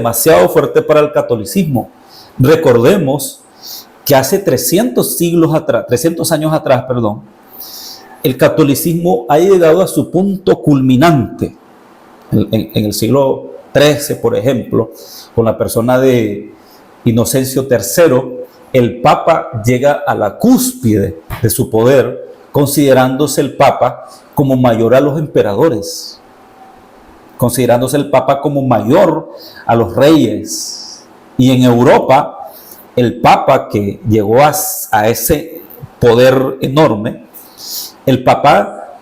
demasiado fuerte para el catolicismo. Recordemos que hace 300 años atrás, el catolicismo ha llegado a su punto culminante. En el siglo XIII, por ejemplo, con la persona de Inocencio III, el Papa llega a la cúspide de su poder, considerándose el Papa como mayor a los emperadores, considerándose el Papa como mayor a los reyes. Y en Europa, el Papa que llegó a ese poder enorme, el Papa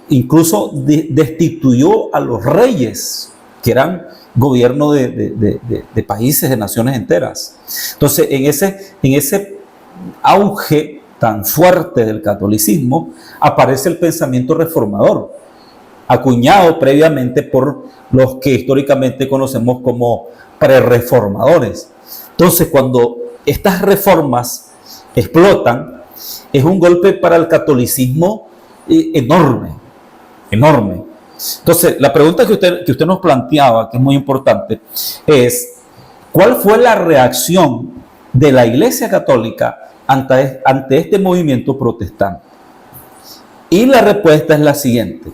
incluso destituyó a los reyes, que eran gobierno de países, de naciones enteras. Entonces, en ese auge tan fuerte del catolicismo, aparece el pensamiento reformador, acuñado previamente por los que históricamente conocemos como prerreformadores. Entonces, cuando estas reformas explotan, es un golpe para el catolicismo enorme. Entonces, la pregunta que usted nos planteaba, que es muy importante, es: ¿cuál fue la reacción de la Iglesia Católica ante este movimiento protestante? Y la respuesta es la siguiente: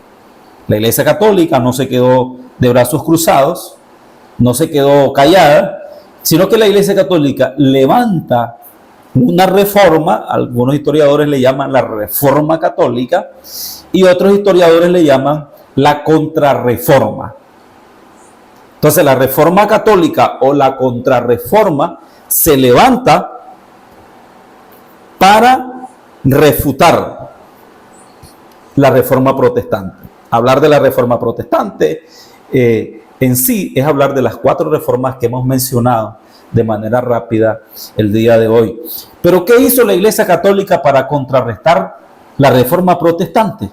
la Iglesia Católica no se quedó de brazos cruzados, no se quedó callada, sino que la Iglesia Católica levanta una reforma. Algunos historiadores le llaman la Reforma Católica y otros historiadores le llaman la Contrarreforma. Entonces, la Reforma Católica o la Contrarreforma se levanta para refutar la Reforma Protestante. Hablar de la Reforma Protestante en sí es hablar de las 4 reformas que hemos mencionado de manera rápida el día de hoy. Pero ¿qué hizo la Iglesia Católica para contrarrestar la Reforma Protestante?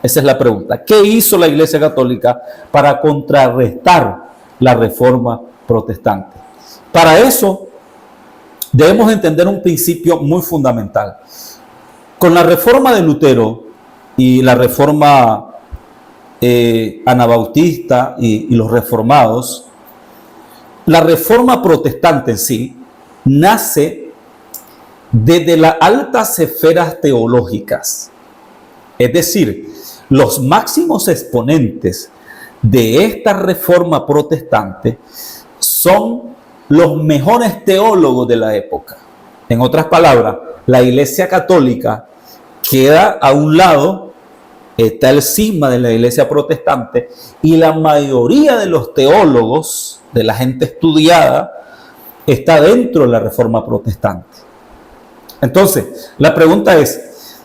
Esa es la pregunta. ¿Qué hizo la Iglesia Católica para contrarrestar la Reforma Protestante? Para eso debemos entender un principio muy fundamental. Con la Reforma de Lutero y la Reforma anabautista y los reformados, la Reforma Protestante en sí nace desde las altas esferas teológicas. Es decir, los máximos exponentes de esta Reforma Protestante son los mejores teólogos de la época. En otras palabras, la Iglesia Católica queda a un lado, está el cisma de la Iglesia Protestante, y la mayoría de los teólogos, de la gente estudiada, está dentro de la Reforma Protestante. Entonces, la pregunta es: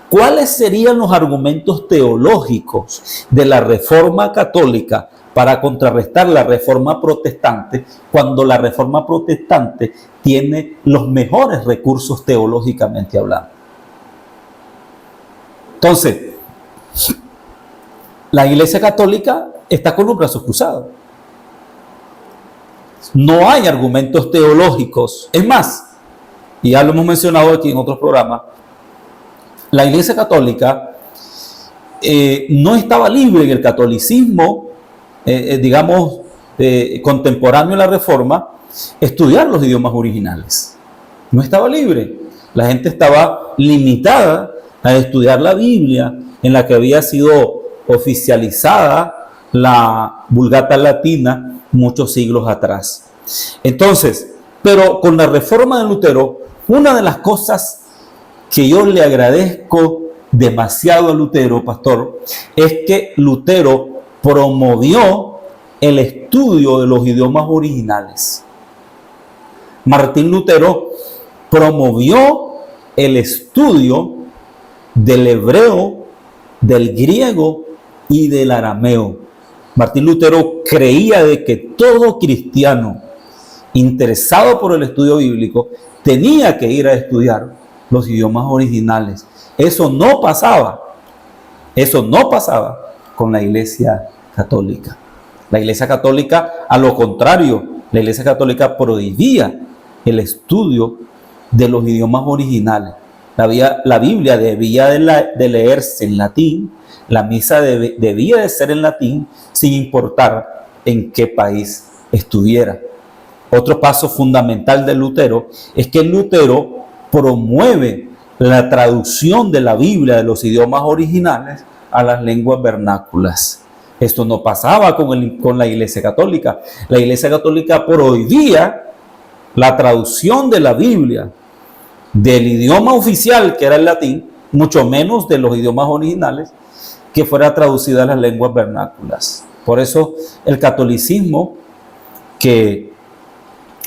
¿cuáles serían los argumentos teológicos de la Reforma Católica para contrarrestar la Reforma Protestante, cuando la Reforma Protestante tiene los mejores recursos teológicamente hablando? Entonces, la Iglesia Católica está con los brazos cruzados. No hay argumentos teológicos. Es más, y ya lo hemos mencionado aquí en otros programas, la Iglesia Católica no estaba libre en el catolicismo, contemporáneo a la Reforma, estudiar los idiomas originales. No estaba libre. La gente estaba limitada a estudiar la Biblia, en la que había sido oficializada la Vulgata Latina muchos siglos atrás. Entonces, pero con la Reforma de Lutero, una de las cosas que yo le agradezco demasiado a Lutero, pastor, es que Lutero promovió el estudio de los idiomas originales. Martín Lutero promovió el estudio del hebreo, del griego y del arameo. Martín Lutero creía de que todo cristiano interesado por el estudio bíblico tenía que ir a estudiar los idiomas originales. Eso no pasaba con la Iglesia Católica. La Iglesia Católica, a lo contrario, la Iglesia Católica prohibía el estudio de los idiomas originales. La Biblia debía de leerse en latín, la misa debía de ser en latín, sin importar en qué país estuviera. Otro paso fundamental de Lutero es que Lutero promueve la traducción de la Biblia de los idiomas originales a las lenguas vernáculas. Esto no pasaba con la Iglesia Católica. La Iglesia Católica prohibía la traducción de la Biblia del idioma oficial, que era el latín, mucho menos de los idiomas originales, que fuera traducida a las lenguas vernáculas. Por eso el catolicismo, que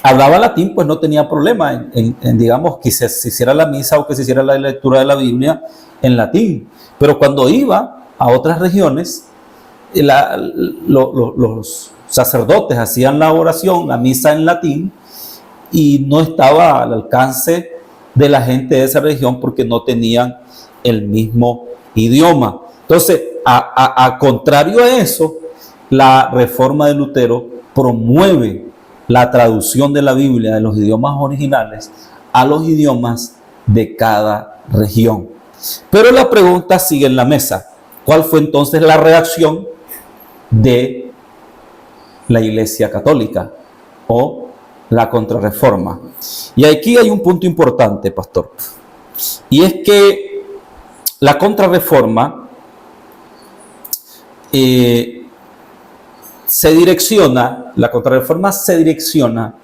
hablaba latín, pues no tenía problema en digamos, que se hiciera la misa o que se hiciera la lectura de la Biblia en latín. Pero cuando iba a otras regiones, los sacerdotes hacían la oración, la misa en latín, y no estaba al alcance de la gente de esa región porque no tenían el mismo idioma. Entonces, a contrario a eso, la reforma de Lutero promueve la traducción de la Biblia de los idiomas originales a los idiomas de cada región. Pero la pregunta sigue en la mesa. ¿Cuál fue entonces la reacción de la Iglesia Católica o la Contrarreforma? Y aquí hay un punto importante, pastor. Y es que la Contrarreforma la Contrarreforma se direcciona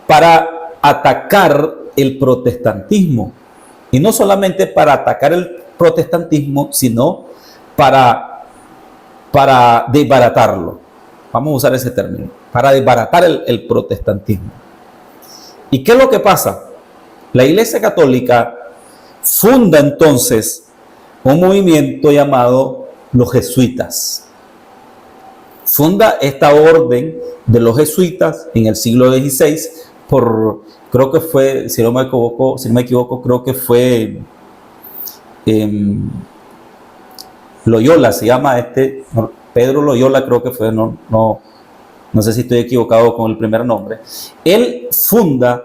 para atacar el protestantismo. Y no solamente para atacar el protestantismo, sino para desbaratarlo. Vamos a usar ese término, para desbaratar el protestantismo. ¿Y qué es lo que pasa? La Iglesia Católica funda entonces un movimiento llamado los jesuitas. Funda esta orden de los jesuitas en el siglo XVI creo que fue, si no me equivoco, creo que fue Loyola, se llama Pedro Loyola, creo que fue, no sé si estoy equivocado con el primer nombre. Él funda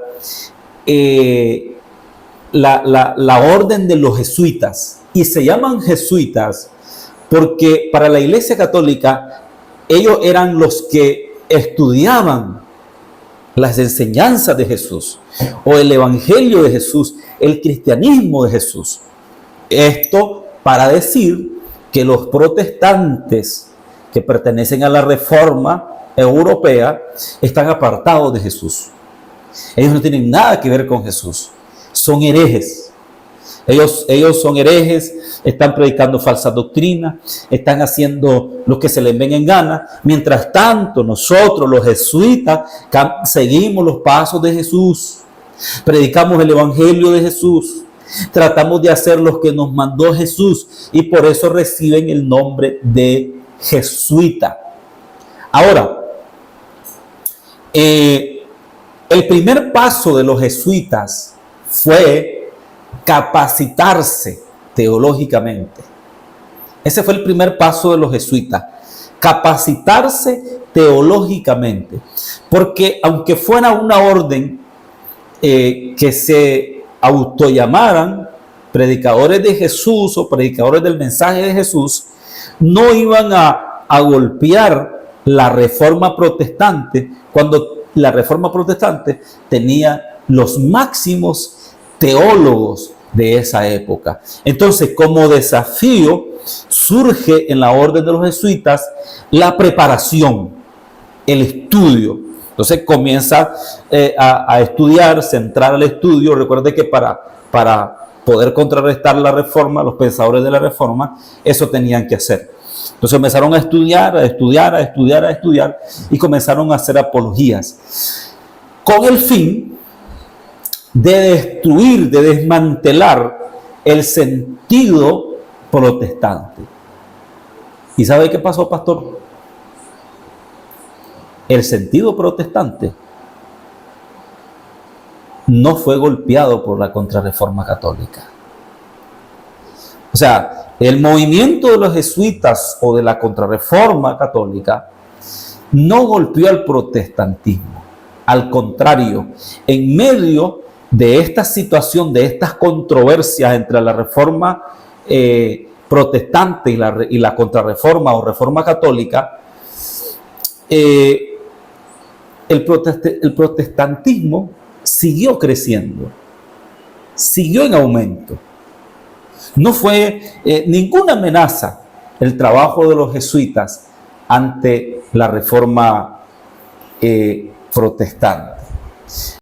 la orden de los jesuitas, y se llaman jesuitas porque para la Iglesia Católica ellos eran los que estudiaban las enseñanzas de Jesús, o el evangelio de Jesús, el cristianismo de Jesús. Esto para decir que los protestantes que pertenecen a la Reforma europea están apartados de Jesús. Ellos no tienen nada que ver con Jesús. Son herejes. Ellos son herejes, están predicando falsas doctrinas, están haciendo lo que se les venga en gana. Mientras tanto, nosotros, los jesuitas, seguimos los pasos de Jesús, predicamos el evangelio de Jesús, tratamos de hacer lo que nos mandó Jesús, y por eso reciben el nombre de jesuita. Ahora, el primer paso de los jesuitas fue capacitarse teológicamente. Ese fue el primer paso de los jesuitas, capacitarse teológicamente, porque aunque fuera una orden que se autollamaran predicadores de Jesús o predicadores del mensaje de Jesús, no iban a golpear la Reforma protestante, cuando la Reforma protestante tenía los máximos teólogos de esa época. Entonces, como desafío, surge en la orden de los jesuitas la preparación, el estudio. Entonces comienza a estudiar, centrar el estudio. Recuerde que para poder contrarrestar la Reforma, los pensadores de la Reforma, eso tenían que hacer. Entonces empezaron a estudiar y comenzaron a hacer apologías con el fin de destruir, de desmantelar el sentido protestante. ¿Y sabe qué pasó, pastor? El sentido protestante no fue golpeado por la Contrarreforma católica. O sea, el movimiento de los jesuitas o de la Contrarreforma católica no golpeó al protestantismo. Al contrario, en medio de esta situación, de estas controversias entre la Reforma protestante y la Contrarreforma o Reforma católica, el protestantismo siguió creciendo, siguió en aumento. No fue ninguna amenaza el trabajo de los jesuitas ante la reforma protestante.